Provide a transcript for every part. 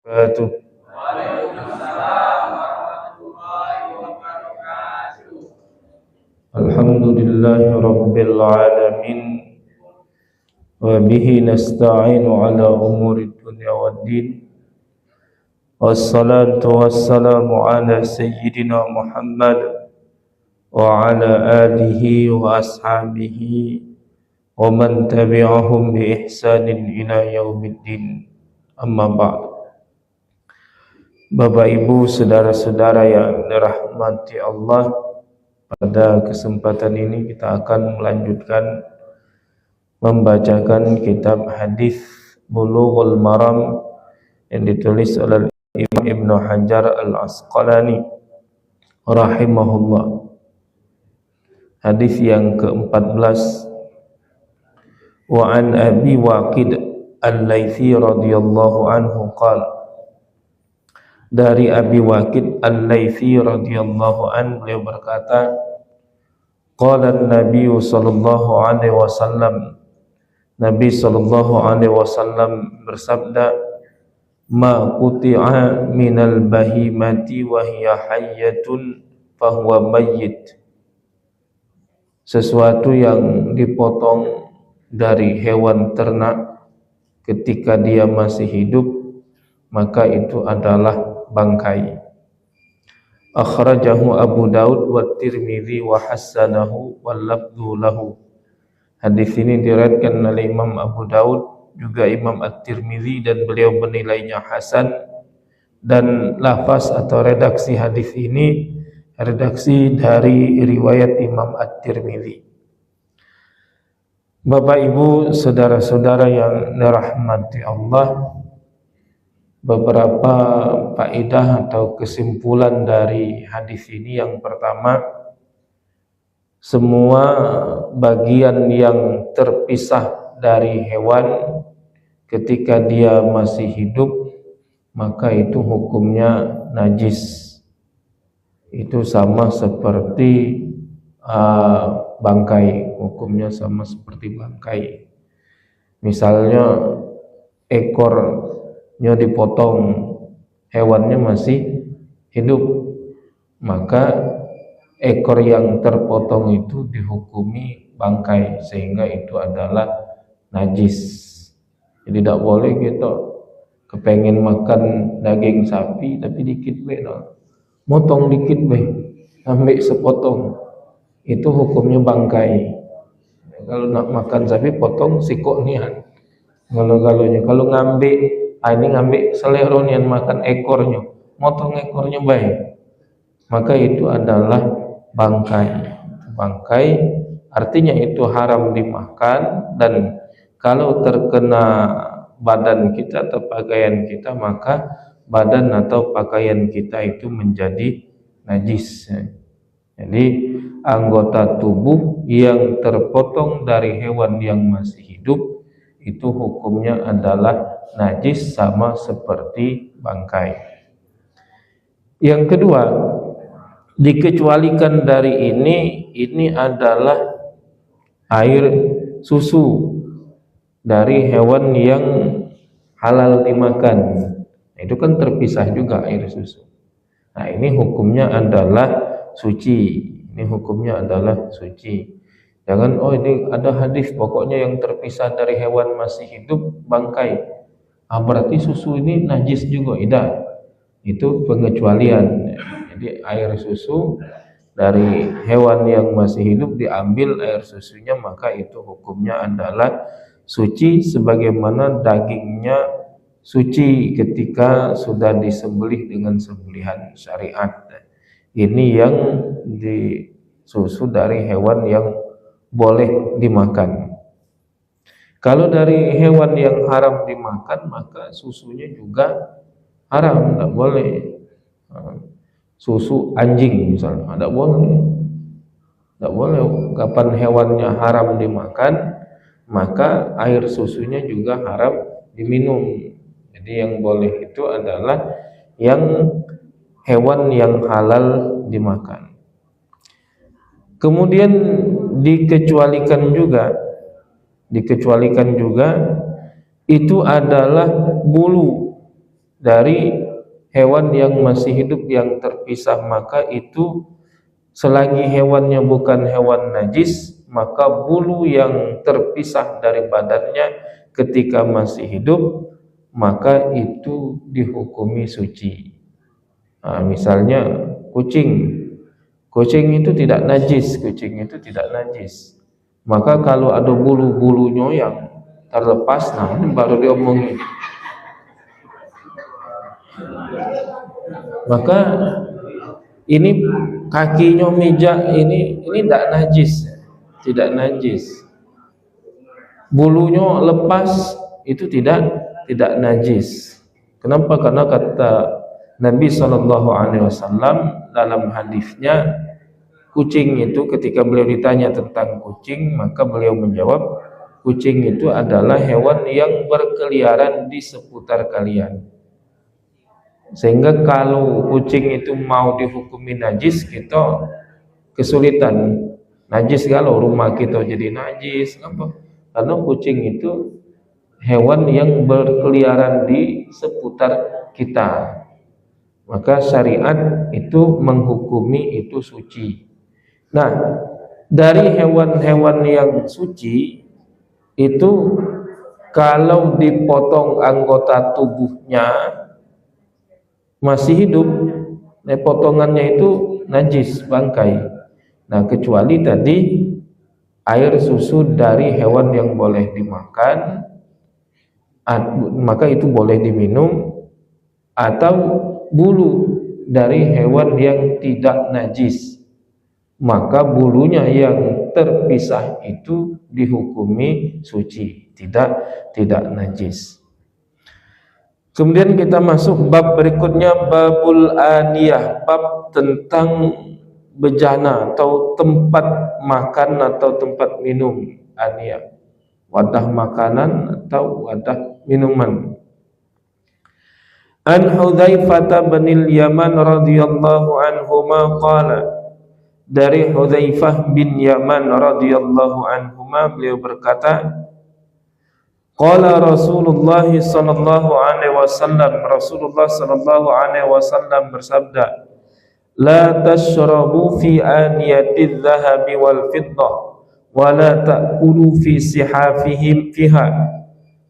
wabarakatuh. Alhamdulillahi rabbil alamin wa bihi nasta'inu ala umuri dunya waddin. Wassalatu wassalamu ala sayyidina Muhammad wa ala alihi wa ashabihi wa man tabi'ahum bi ihsanin ila yaumiddin. Amma ba'd. Bapak Ibu, saudara-saudara yang dirahmati Allah, pada kesempatan ini kita akan melanjutkan membacakan kitab hadis Bulughul Maram yang ditulis oleh Imam Ibnu Hajar Al-Asqalani rahimahullah. Hadis yang ke-14, wa an Abi Waqid Al-Laitsi radhiyallahu anhu qala, dari Abi Waqid Al-Laitsi radhiyallahu anhu beliau berkata, qala Nabi sallallahu alaihi wasallam, Nabi sallallahu alaihi wasallam bersabda, ma quti'a minal bahimati wa hiya hayyatun fahuwa mayyit. Sesuatu yang dipotong dari hewan ternak ketika dia masih hidup, maka itu adalah bangkai. Akhrajahu Abu Daud wa Tirmidzi wa hassanahu wal lafdhu lahu. Hadis ini diriwayatkan oleh Imam Abu Daud, juga Imam At-Tirmidzi, dan beliau menilainya hasan. Dan lafaz atau redaksi hadis ini redaksi dari riwayat Imam At-Tirmidzi. Bapak Ibu, saudara-saudara yang dirahmati Allah, beberapa faedah atau kesimpulan dari hadis ini. Yang pertama, semua bagian yang terpisah dari hewan ketika dia masih hidup, maka itu hukumnya najis. Itu sama seperti bangkai, hukumnya sama seperti bangkai. Misalnya ekornya dipotong, hewannya masih hidup, maka ekor yang terpotong itu dihukumi bangkai, sehingga itu adalah najis. Jadi tidak boleh kita kepengen makan daging sapi tapi dikit be, motong dikit be, ambil sepotong, itu hukumnya bangkai. Kalau nak makan sapi potong sikoknya, kalau ngambil ini ngambil seleronian, makan ekornya, motong ekornya baik, maka itu adalah bangkai. Bangkai artinya itu haram dimakan, dan kalau terkena badan kita atau pakaian kita, maka badan atau pakaian kita itu menjadi najis. Jadi anggota tubuh yang terpotong dari hewan yang masih hidup itu hukumnya adalah najis, sama seperti bangkai. Yang kedua, dikecualikan dari ini adalah air susu dari hewan yang halal dimakan. Itu kan terpisah juga air susu. Nah, ini hukumnya adalah suci. Ini hukumnya adalah suci. Jangan, ini ada hadis pokoknya yang terpisah dari hewan masih hidup bangkai, berarti susu ini najis juga. Tidak, itu pengecualian. Jadi air susu dari hewan yang masih hidup diambil air susunya, maka itu hukumnya adalah suci, sebagaimana dagingnya suci ketika sudah disembelih dengan sembelihan syariat. Ini yang disusu dari hewan yang boleh dimakan. Kalau dari hewan yang haram dimakan, maka susunya juga haram, tidak boleh. Susu anjing misalnya, tidak boleh. Tidak boleh. Kapan hewannya haram dimakan, maka air susunya juga haram diminum. Jadi yang boleh itu adalah yang hewan yang halal dimakan. Kemudian dikecualikan juga itu adalah bulu dari hewan yang masih hidup yang terpisah, maka itu selagi hewannya bukan hewan najis, maka bulu yang terpisah dari badannya ketika masih hidup, maka itu dihukumi suci. Nah, misalnya kucing, kucing itu tidak najis, maka kalau ada bulu-bulunya yang terlepas, nah ini baru diomongin. Maka ini kakinya mijak, ini tidak najis. Bulunya lepas, itu tidak najis. Kenapa? Karena kata Nabi SAW dalam hadisnya, kucing itu ketika beliau ditanya tentang kucing, maka beliau menjawab, kucing itu adalah hewan yang berkeliaran di seputar kalian. Sehingga kalau kucing itu mau dihukumi najis, kita kesulitan. Najis kalau rumah kita jadi najis, apa? Karena kucing itu hewan yang berkeliaran di seputar kita. Maka syariat itu menghukumi itu suci. Nah, dari hewan-hewan yang suci itu kalau dipotong anggota tubuhnya masih hidup, potongannya itu najis, bangkai. Nah, kecuali tadi air susu dari hewan yang boleh dimakan, maka itu boleh diminum, atau bulu dari hewan yang tidak najis, maka bulunya yang terpisah itu dihukumi suci, tidak najis. Kemudian kita masuk bab berikutnya, babul aniyah, bab tentang bejana atau tempat makan atau tempat minum. Aniyah, wadah makanan atau wadah minuman. An Hudzaifah bin Yaman radhiyallahu anhuma qala, dari Hudzaifah bin Yaman radhiyallahu anhuma beliau berkata, qala Rasulullah sallallahu alaihi wasallam, Rasulullah sallallahu alaihi wasallam bersabda, la tashrabu fi aniyatiz zahabi wal fiddah wa la ta'kulu fi sihafihim fiha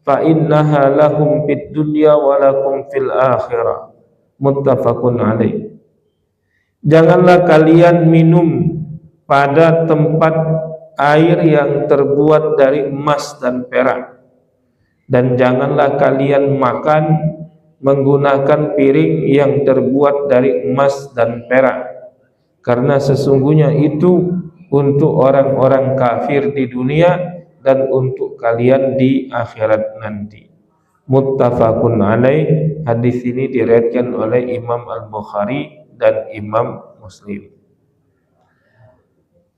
fa innaha lahum fid dunya wa lakum fil akhirah. Muttafaqun alaih. Janganlah kalian minum pada tempat air yang terbuat dari emas dan perak, dan janganlah kalian makan menggunakan piring yang terbuat dari emas dan perak, karena sesungguhnya itu untuk orang-orang kafir di dunia dan untuk kalian di akhirat nanti. Muttafaqun alaih. Hadis ini diriwayatkan oleh Imam Al-Bukhari dan Imam Muslim.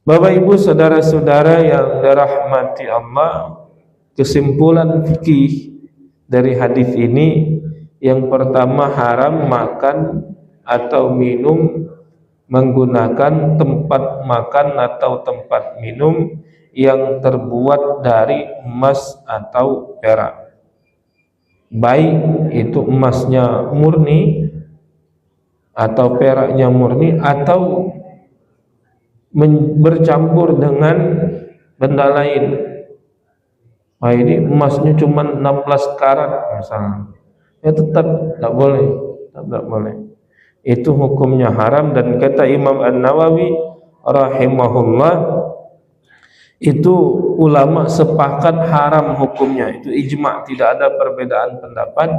Bapak Ibu saudara-saudara yang dirahmati Allah, kesimpulan fikih dari hadis ini, yang pertama, haram makan atau minum menggunakan tempat makan atau tempat minum yang terbuat dari emas atau perak, baik itu emasnya murni atau peraknya murni atau bercampur dengan benda lain. Nah, ini emasnya cuma 16 karat misalnya, ya tetap tidak boleh. Itu hukumnya haram. Dan kata Imam An-Nawawi rahimahullah, itu ulama sepakat haram hukumnya, itu ijma', tidak ada perbedaan pendapat.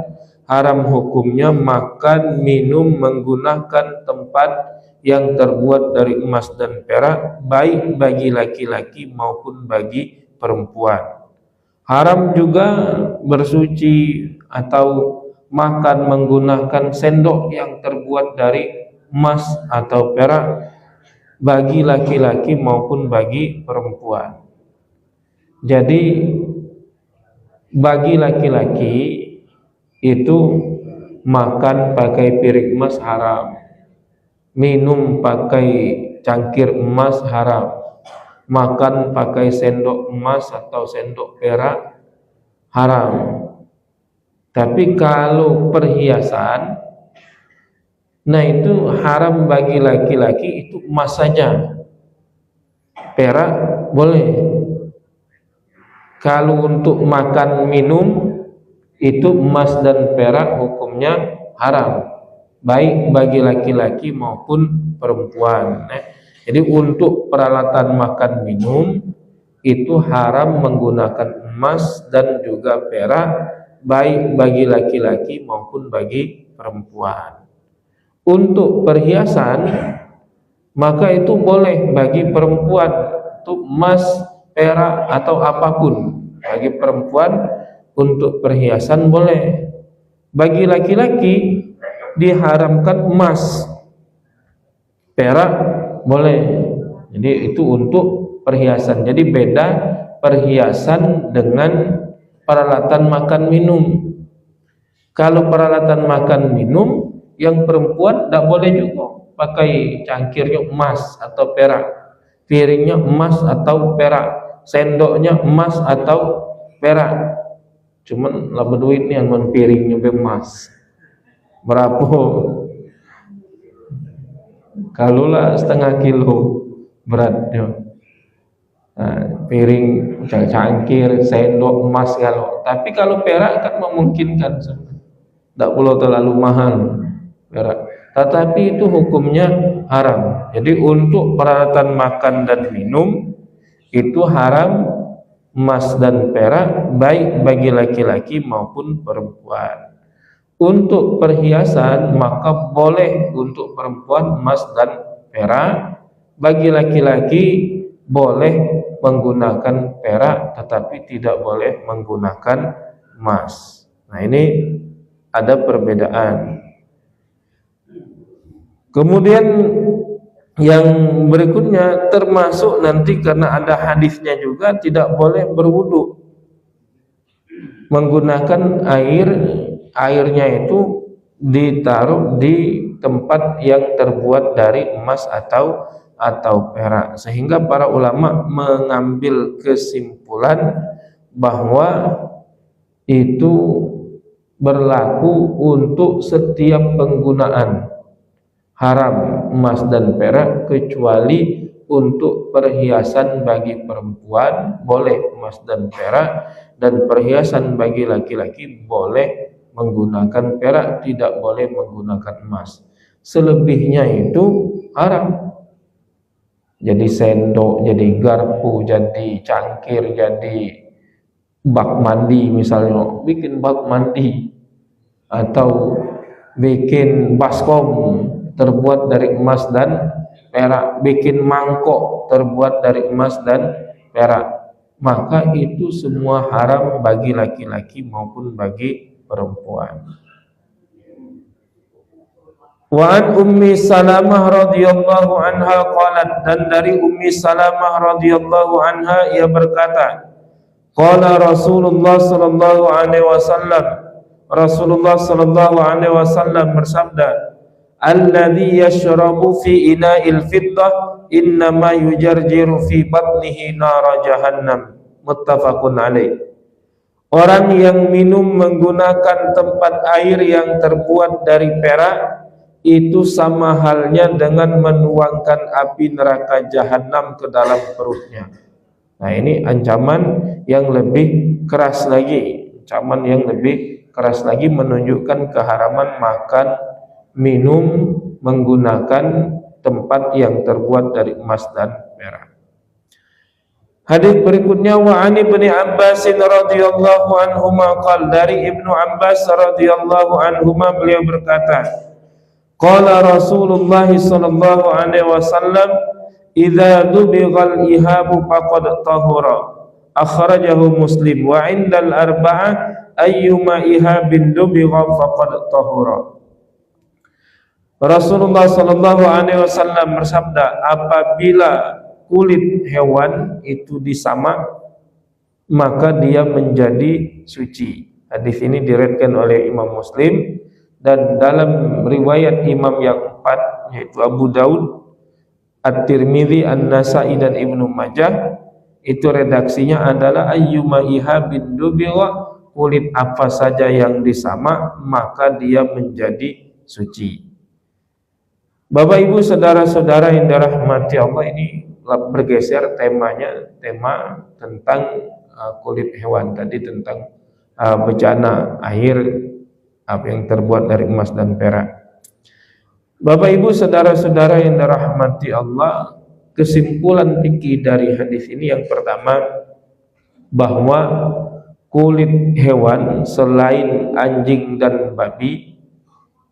Haram hukumnya makan minum menggunakan tempat yang terbuat dari emas dan perak, baik bagi laki-laki maupun bagi perempuan. Haram juga bersuci atau makan menggunakan sendok yang terbuat dari emas atau perak bagi laki-laki maupun bagi perempuan. Jadi bagi laki-laki itu makan pakai piring emas haram, minum pakai cangkir emas haram, makan pakai sendok emas atau sendok perak haram. Tapi kalau perhiasan, nah itu haram bagi laki-laki itu emas saja. Perak boleh. Kalau untuk makan minum itu emas dan perak hukumnya haram, baik bagi laki-laki maupun perempuan. Jadi untuk peralatan makan minum itu haram menggunakan emas dan juga perak, baik bagi laki-laki maupun bagi perempuan. Untuk perhiasan maka itu boleh bagi perempuan, untuk emas, perak atau apapun. Bagi perempuan untuk perhiasan boleh. Bagi laki-laki diharamkan emas, perak boleh. Jadi itu untuk perhiasan. Jadi beda perhiasan dengan peralatan makan minum. Kalau peralatan makan minum, yang perempuan tidak boleh juga pakai cangkirnya emas atau perak, piringnya emas atau perak, sendoknya emas atau perak. Cuman lah berduit nih yang piringnya emas. Berapa? Kalau lah setengah kilo beratnya. Nah, piring, cangkir, sendok emas kalau. Tapi kalau perak kan memungkinkan, tidak perlu terlalu mahal perak. Tetapi itu hukumnya haram. Jadi untuk peralatan makan dan minum itu haram emas dan perak, baik bagi laki-laki maupun perempuan. Untuk perhiasan maka boleh untuk perempuan emas dan perak, bagi laki-laki boleh menggunakan perak tetapi tidak boleh menggunakan emas. Nah, ini ada perbedaan. Kemudian yang berikutnya termasuk nanti karena ada hadisnya juga, tidak boleh berwudu menggunakan airnya itu ditaruh di tempat yang terbuat dari emas atau perak, sehingga para ulama mengambil kesimpulan bahwa itu berlaku untuk setiap penggunaan, haram emas dan perak, kecuali untuk perhiasan bagi perempuan boleh emas dan perak, dan perhiasan bagi laki-laki boleh menggunakan perak, tidak boleh menggunakan emas. Selebihnya itu haram. Jadi sendok, jadi garpu, jadi cangkir, jadi bak mandi, misalnya bikin bak mandi atau bikin baskom terbuat dari emas dan perak, bikin mangkok terbuat dari emas dan perak, maka itu semua haram bagi laki-laki maupun bagi perempuan. Wa an Ummi Salamah radhiyallahu anha qalat, dan dari Ummi Salamah radhiyallahu anha ia berkata, qala Rasulullah sallallahu alaihi wasallam, Rasulullah sallallahu alaihi wasallam bersabda, alladzi yashrabu fi ina'il fiddah innama yujarjiru fi batnihi nara jahannam, muttafaqun alaih. Orang yang minum menggunakan tempat air yang terbuat dari perak itu sama halnya dengan menuangkan api neraka jahanam ke dalam perutnya. Nah, ini ancaman yang lebih keras lagi, ancaman yang lebih keras lagi menunjukkan keharaman makan minum menggunakan tempat yang terbuat dari emas dan perak. Hadis berikutnya, wa ani Ibnu Abbas radhiyallahu anhuma qala, dari Ibnu Abbas radhiyallahu anhuma beliau berkata, qala Rasulullah sallallahu alaihi wasallam, idza dubighal ihabu faqad tahura, akhrajahu Muslim, wa indal arba'ah ayyuma ihabin dubigha faqad tahura. Rasulullah sallallahu alaihi wasallam bersabda, apabila kulit hewan itu disamak maka dia menjadi suci. Hadis ini diriwayatkan oleh Imam Muslim, dan dalam riwayat imam yang empat yaitu Abu Daud, At-Tirmidzi, An-Nasa'i dan Ibnu Majah, itu redaksinya adalah ayyuma ihabin dubigha kulit apa saja yang disamak maka dia menjadi suci. Bapak Ibu saudara-saudara yang dirahmati Allah, ini bergeser temanya, tema tentang kulit hewan tadi, tentang bejana air apa yang terbuat dari emas dan perak. Bapak Ibu saudara-saudara yang dirahmati Allah, kesimpulan fikih dari hadis ini yang pertama, bahwa kulit hewan selain anjing dan babi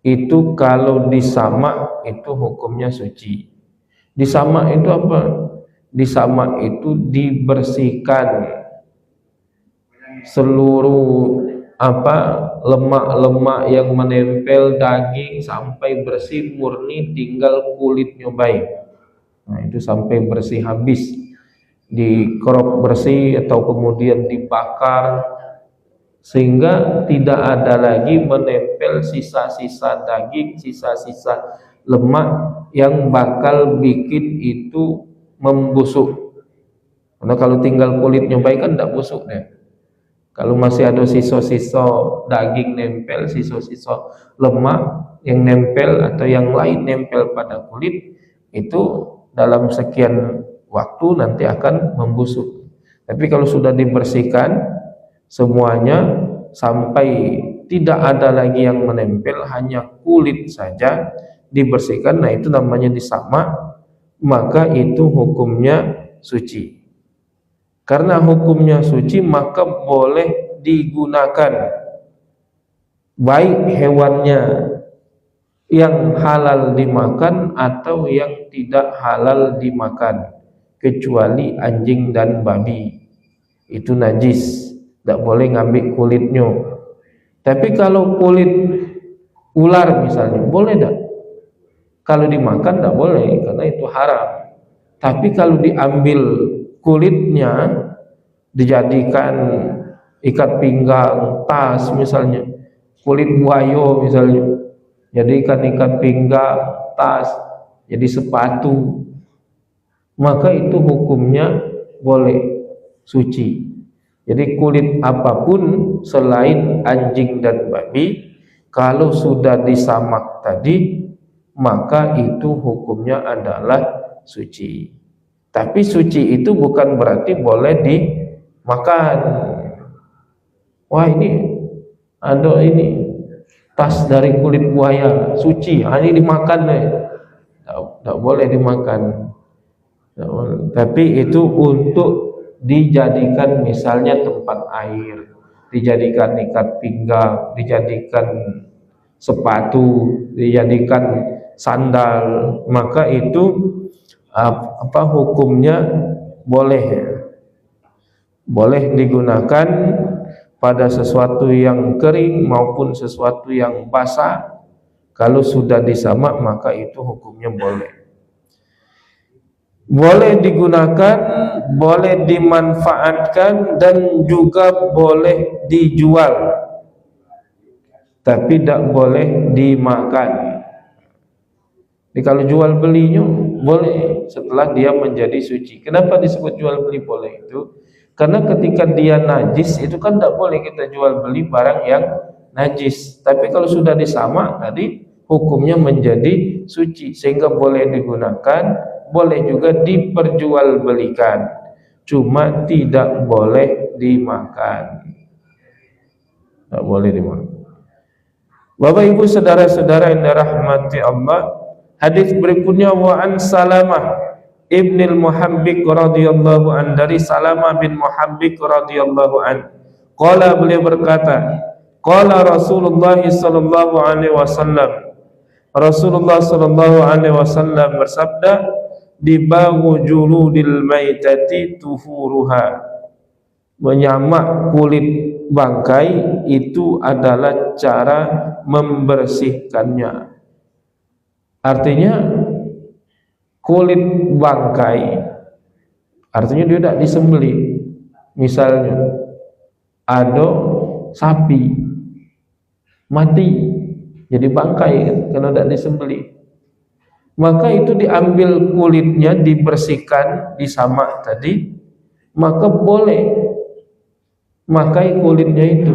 itu kalau disamak itu hukumnya suci. Disamak itu apa? Disamak itu dibersihkan seluruh lemak-lemak yang menempel daging sampai bersih murni, tinggal kulitnya baik. Nah, itu sampai bersih habis, dikerok bersih atau kemudian dibakar sehingga tidak ada lagi menempel sisa-sisa daging, sisa-sisa lemak yang bakal bikin itu membusuk. Karena kalau tinggal kulitnya baik kan tidak busuk deh. Kalau masih ada sisa-sisa daging nempel, sisa-sisa lemak yang nempel atau yang lain nempel pada kulit, itu dalam sekian waktu nanti akan membusuk. Tapi kalau sudah dibersihkan semuanya sampai tidak ada lagi yang menempel, hanya kulit saja dibersihkan, nah itu namanya disamak, maka itu hukumnya suci. Karena hukumnya suci maka boleh digunakan, baik hewannya yang halal dimakan atau yang tidak halal dimakan, kecuali anjing dan babi, itu najis, tidak boleh ngambil kulitnya. Tapi kalau kulit ular misalnya boleh tak? Kalau dimakan tidak boleh karena itu haram. Tapi kalau diambil kulitnya dijadikan ikat pinggang, tas misalnya, kulit buaya misalnya, jadikan ikat pinggang, tas, jadi sepatu, maka itu hukumnya boleh, suci. Jadi kulit apapun selain anjing dan babi, kalau sudah disamak tadi, maka itu hukumnya adalah suci. Tapi suci itu bukan berarti boleh dimakan. Wah, ini ada ini tas dari kulit buaya, suci, ini dimakan deh. Tidak boleh dimakan. Tapi itu untuk dijadikan misalnya tempat air, dijadikan ikat pinggang, dijadikan sepatu, dijadikan sandal, maka itu hukumnya boleh digunakan pada sesuatu yang kering maupun sesuatu yang basah. Kalau sudah disamak maka itu hukumnya boleh digunakan, boleh dimanfaatkan, dan juga boleh dijual, tapi tidak boleh dimakan. Jadi kalau jual belinya boleh setelah dia menjadi suci. Kenapa disebut jual beli boleh itu? Karena ketika dia najis itu kan tidak boleh kita jual beli barang yang najis. Tapi kalau sudah disamak tadi hukumnya menjadi suci, sehingga boleh digunakan, boleh juga diperjualbelikan, cuma tidak boleh dimakan. Tidak boleh dimakan. Bapak Ibu saudara-saudara yang dirahmati Allah, hadis berikutnya, wa an Salamah ibnil Muhabbik radhiyallahu an, dari Salamah bin Muhabbik radhiyallahu an, qala, beliau berkata, qala Rasulullah sallallahu alaihi wasallam, Rasulullah sallallahu alaihi wasallam bersabda, dibagu juludil maitati tufuruha, menyamak kulit bangkai itu adalah cara membersihkannya. Artinya kulit bangkai, artinya dia tidak disembelih. Misalnya ada sapi mati jadi bangkai kan, karena tidak disembelih, maka itu diambil kulitnya, dibersihkan, disamak tadi, maka boleh makai kulitnya itu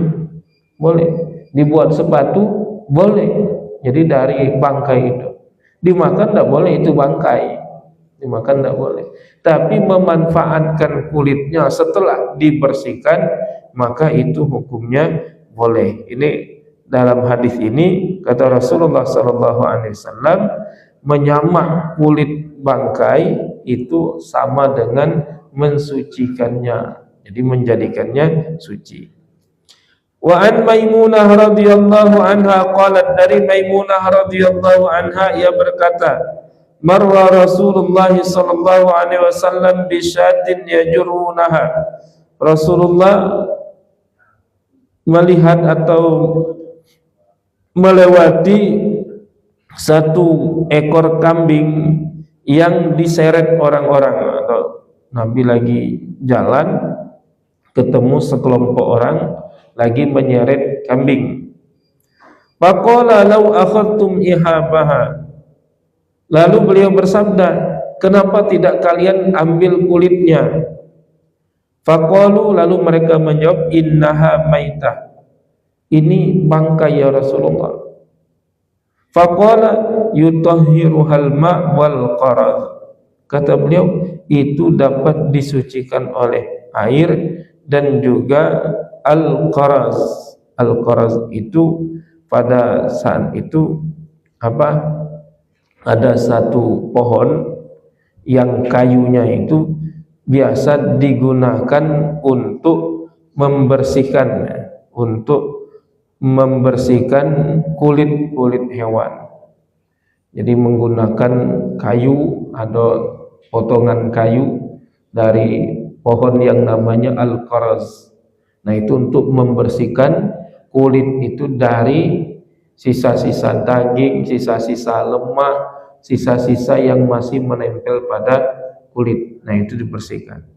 boleh, dibuat sepatu boleh. Jadi dari bangkai itu dimakan tidak boleh, itu bangkai dimakan tidak boleh. Tapi memanfaatkan kulitnya setelah dibersihkan, maka itu hukumnya boleh. Ini dalam hadis ini kata Rasulullah SAW, menyamak kulit bangkai itu sama dengan mensucikannya, jadi menjadikannya suci. Wa an Maimunah radhiyallahu anha qalat, dari Maimunah radhiyallahu anha ia berkata, marra Rasulullah sallallahu alaihi wasallam bi syatin yajrunaha. Rasulullah melihat atau melewati satu ekor kambing yang diseret orang-orang, atau Nabi lagi jalan ketemu sekelompok orang lagi menyeret kambing. Faqala law akhadtum ihabaha. Lalu beliau bersabda, kenapa tidak kalian ambil kulitnya? Faqalu, lalu mereka menjawab, innaha maitah, ini bangkai ya Rasulullah. Faqala yutahhiruhal ma' wal qaraz. Kata beliau, itu dapat disucikan oleh air dan juga al-qaraz. Al-qaraz itu pada saat itu apa? Ada satu pohon yang kayunya itu biasa digunakan untuk membersihkan kulit-kulit hewan. Jadi menggunakan kayu, ada potongan kayu dari pohon yang namanya al-qaraz. Nah, itu untuk membersihkan kulit itu dari sisa-sisa daging, sisa-sisa lemak, sisa-sisa yang masih menempel pada kulit. Nah, itu dibersihkan.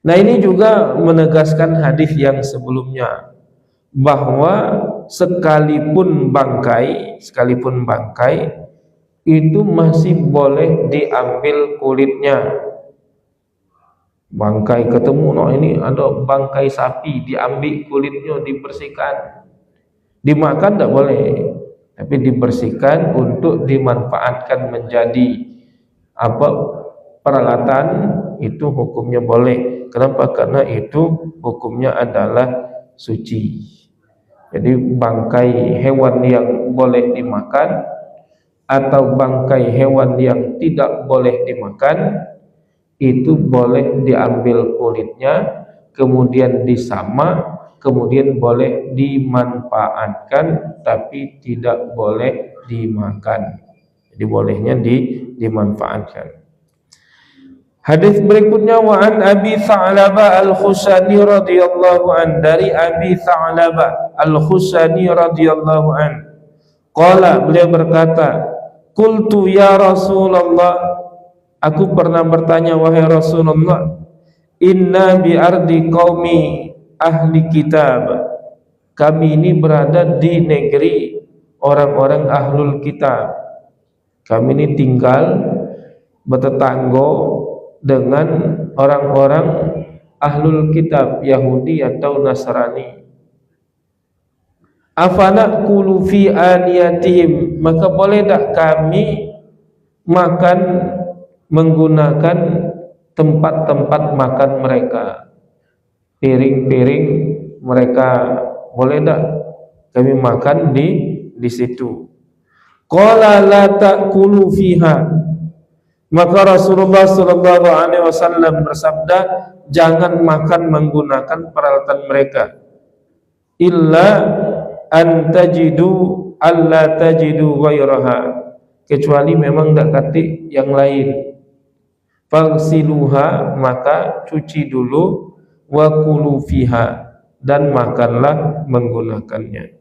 Nah, ini juga menegaskan hadis yang sebelumnya, bahwa sekalipun bangkai itu masih boleh diambil kulitnya. Bangkai ketemu, no ini ada bangkai sapi, diambil kulitnya, dibersihkan. Dimakan tidak boleh, tapi dibersihkan untuk dimanfaatkan menjadi peralatan, itu hukumnya boleh. Kenapa? Karena itu hukumnya adalah suci. Jadi bangkai hewan yang boleh dimakan atau bangkai hewan yang tidak boleh dimakan, itu boleh diambil kulitnya, kemudian disamak, kemudian boleh dimanfaatkan, tapi tidak boleh dimakan. Jadi bolehnya dimanfaatkan. Hadis berikutnya, wa an Abi Tha'labah Al-Khushani radhiyallahu an, dari Abi Tha'labah Al-Khushani radhiyallahu an, qala, beliau berkata, qultu ya Rasulullah, aku pernah bertanya, wahai Rasulullah, inna bi ardi qaumi ahli kitab, kami ini berada di negeri orang-orang ahlul kitab. Kami ini tinggal bertetangga dengan orang-orang ahlul kitab, Yahudi atau Nasrani. Afana kulu fi aniyatihim, maka boleh tak kami makan menggunakan tempat-tempat makan mereka, piring-piring mereka, boleh tak kami makan di situ? Qala la ta'kulu fiha, maka Rasulullah sallallahu alaihi wasallam bersabda, jangan makan menggunakan peralatan mereka, illa an tajidu alla tajidu ghairaha, kecuali memang tak kati yang lain. Fagsiluha, maka cuci dulu, wa kulu fiha, dan makanlah menggunakannya.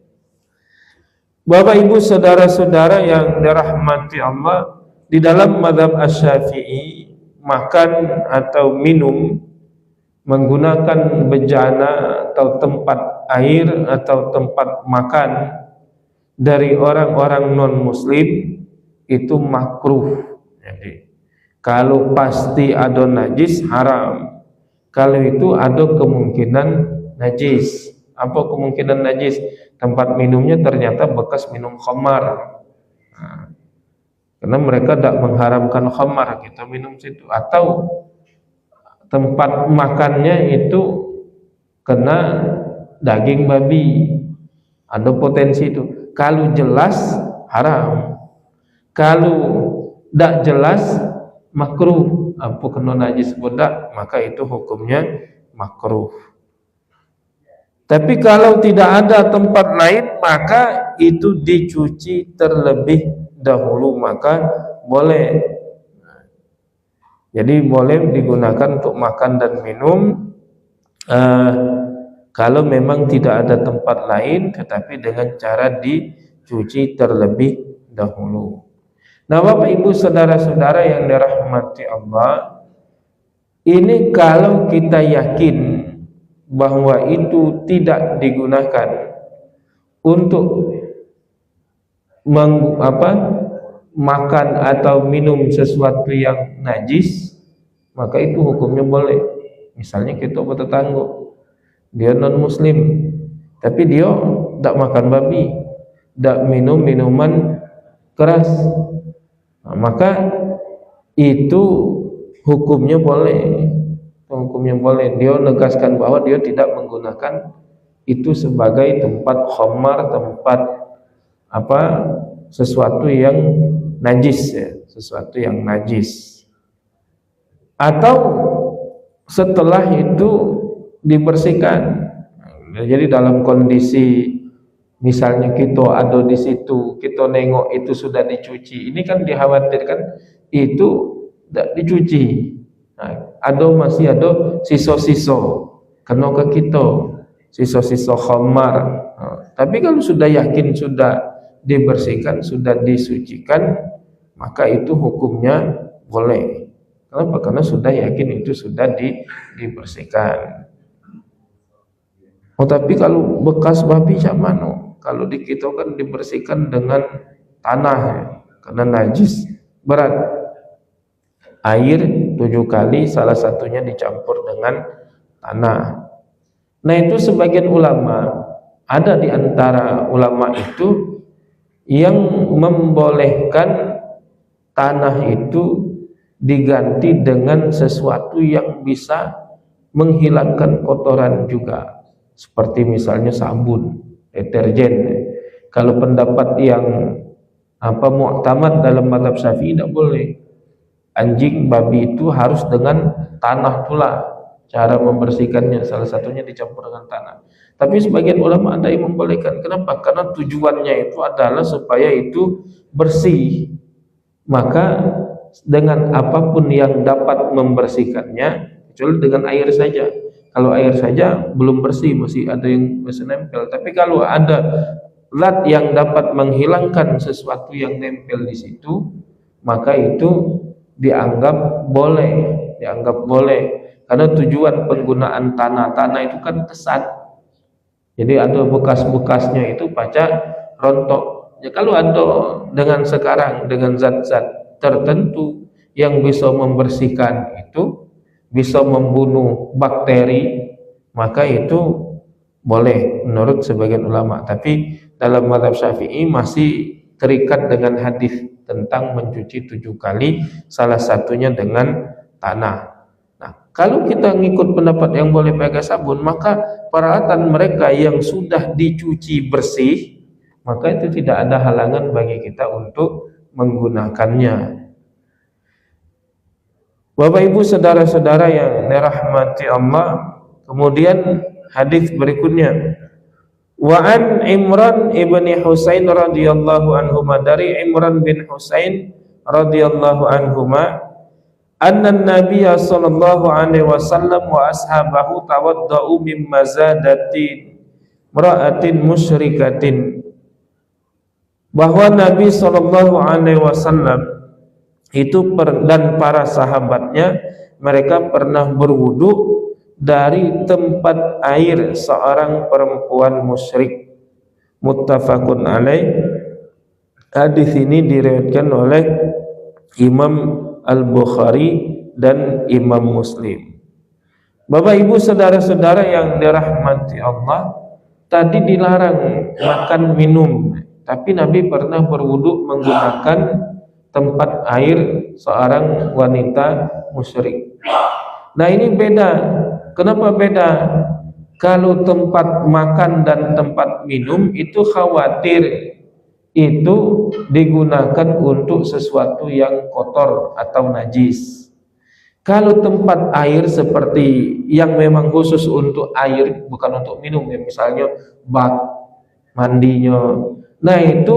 Bapak Ibu saudara-saudara yang dirahmati Allah, di dalam mazhab Asy-Syafi'i, makan atau minum menggunakan bejana atau tempat air atau tempat makan dari orang-orang non-muslim itu makruh. Jadi kalau pasti ada najis, haram. Kalau itu ada kemungkinan najis. Apa kemungkinan najis? Tempat minumnya ternyata bekas minum khamar. Nah, karena mereka tidak mengharamkan khamar, kita minum situ. Atau tempat makannya itu kena daging babi, ada potensi itu. Kalau jelas haram, kalau tidak jelas makruh. Apa kena najis budak, maka itu hukumnya makruh. Tapi kalau tidak ada tempat lain, maka itu dicuci terlebih dahulu, maka boleh. Jadi boleh digunakan untuk makan dan minum kalau memang tidak ada tempat lain, tetapi dengan cara dicuci terlebih dahulu. Nah, Bapak Ibu saudara-saudara yang dirahmati Allah, ini kalau kita yakin bahwa itu tidak digunakan untuk makan atau minum sesuatu yang najis, maka itu hukumnya boleh. Misalnya kita bertetangga, dia non muslim, tapi dia tidak makan babi, tidak minum minuman keras, nah, maka itu hukumnya boleh. Hukumnya boleh. Dia menegaskan bahwa dia tidak menggunakan itu sebagai tempat khamar, tempat sesuatu yang najis, ya, sesuatu yang najis. Atau setelah itu dibersihkan. Jadi dalam kondisi misalnya kita ada di situ, kita nengok itu sudah dicuci, ini kan dikhawatirkan itu tidak dicuci. Nah, masih ada sisa-sisa kena ke kita, sisa-sisa khamar. Nah, tapi kalau sudah yakin sudah dibersihkan, sudah disucikan, maka itu hukumnya boleh. Kenapa? Karena sudah yakin itu sudah dibersihkan. Oh, tapi kalau bekas babi macam mana? Kalau di kita kan dibersihkan dengan tanah, ya, karena najis berat. Air 7 kali, salah satunya dicampur dengan tanah. Nah, itu sebagian ulama, ada di antara ulama itu yang membolehkan tanah itu diganti dengan sesuatu yang bisa menghilangkan kotoran juga, seperti misalnya sabun, deterjen. Kalau pendapat yang mu'tamad dalam mazhab Syafi'i tidak boleh. Anjing, babi itu harus dengan tanah pula cara membersihkannya, salah satunya dicampur dengan tanah. Tapi sebagian ulama ada yang membolehkan. Kenapa? Karena tujuannya itu adalah supaya itu bersih. Maka dengan apapun yang dapat membersihkannya, kecuali dengan air saja. Kalau air saja belum bersih, masih ada yang masih nempel. Tapi kalau ada zat yang dapat menghilangkan sesuatu yang nempel di situ, maka itu dianggap boleh, karena tujuan penggunaan tanah itu kan kesat. Jadi ada bekas-bekasnya itu pacak rontok. Ya, kalau ada dengan sekarang dengan zat-zat tertentu yang bisa membersihkan itu, bisa membunuh bakteri, maka itu boleh menurut sebagian ulama. Tapi dalam mazhab Syafi'i masih terikat dengan hadis tentang mencuci 7 kali, salah satunya dengan tanah. Nah, kalau kita ngikut pendapat yang boleh pakai sabun, maka peralatan mereka yang sudah dicuci bersih, maka itu tidak ada halangan bagi kita untuk menggunakannya. Bapak Ibu saudara-saudara yang dirahmati Allah, kemudian hadis berikutnya, wa an Imran ibni Husain radhiyallahu anhuma, dari Imran bin Husain radhiyallahu anhuma, anna Nabiya sallallahu alaihi wasallam wa ashabahu tawaddau min mazadati mra'atin musyrikatin, bahwa Nabi sallallahu alaihi wasallam itu dan para sahabatnya, mereka pernah berwudu dari tempat air seorang perempuan musyrik. Muttafaqun alaih. Hadis ini diriwayatkan oleh Imam Al-Bukhari dan Imam Muslim. Bapak Ibu saudara-saudara yang dirahmati Allah, tadi dilarang makan minum, tapi Nabi pernah berwudu menggunakan tempat air seorang wanita musyrik. Nah ini beda. Kenapa beda? Kalau tempat makan dan tempat minum itu khawatir itu digunakan untuk sesuatu yang kotor atau najis. Kalau tempat air seperti yang memang khusus untuk air, bukan untuk minum ya, misalnya bak mandinya, nah itu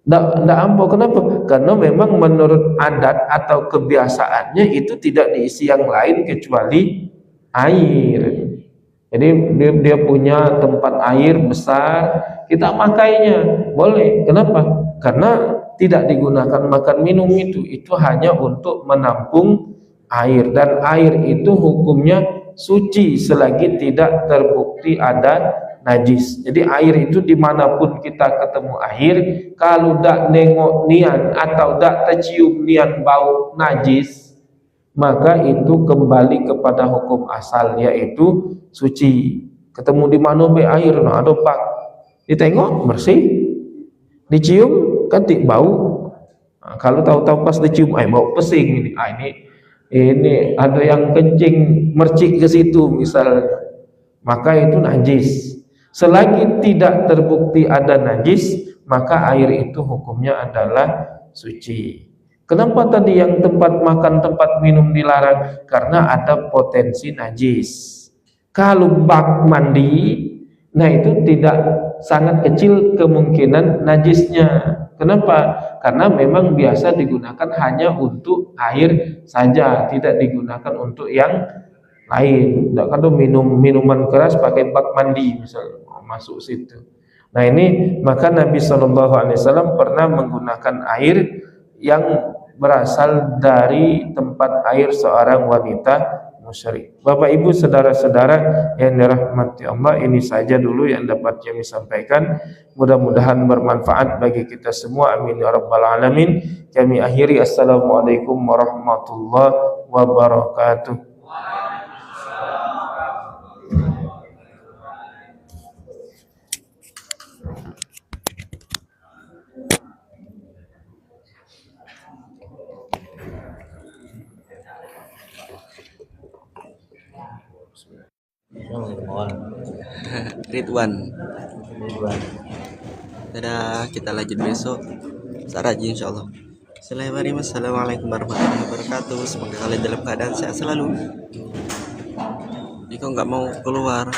tidak ampuh. Kenapa? Karena memang menurut adat atau kebiasaannya itu tidak diisi yang lain kecuali air. Jadi dia punya tempat air besar, kita makainya boleh. Kenapa? Karena tidak digunakan makan minum, itu hanya untuk menampung air, dan air itu hukumnya suci selagi tidak terbukti ada najis. Jadi air itu dimanapun kita ketemu air, kalau dak nengok nian atau dak tercium nian bau najis, maka itu kembali kepada hukum asal, yaitu suci. Ketemu di mana be air, nah ada pak, ditengok bersih, dicium kan tidak bau. Nah, kalau tahu-tahu pas dicium, bau pesing ini ada yang kencing mercik ke situ misalnya, maka itu najis. Selagi tidak terbukti ada najis, maka air itu hukumnya adalah suci. Kenapa tadi yang tempat makan, tempat minum dilarang? Karena ada potensi najis. Kalau bak mandi, nah itu tidak, sangat kecil kemungkinan najisnya. Kenapa? Karena memang biasa digunakan hanya untuk air saja, tidak digunakan untuk yang lain. Tidak, kalau minuman keras pakai bak mandi misalnya, masuk situ. Nah ini maka Nabi SAW pernah menggunakan air yang berasal dari tempat air seorang wanita musyrik. Bapak Ibu saudara-saudara yang dirahmati Allah, ini saja dulu yang dapat kami sampaikan. Mudah-mudahan bermanfaat bagi kita semua, amin ya rabbal alamin. Kami akhiri, assalamualaikum warahmatullahi wabarakatuh. Ridwan. Dadah, kita lanjut besok. Saraji insyaallah. Assalamualaikum warahmatullahi wabarakatuh. Semoga kalian dalam keadaan sehat selalu. Jika nggak mau keluar,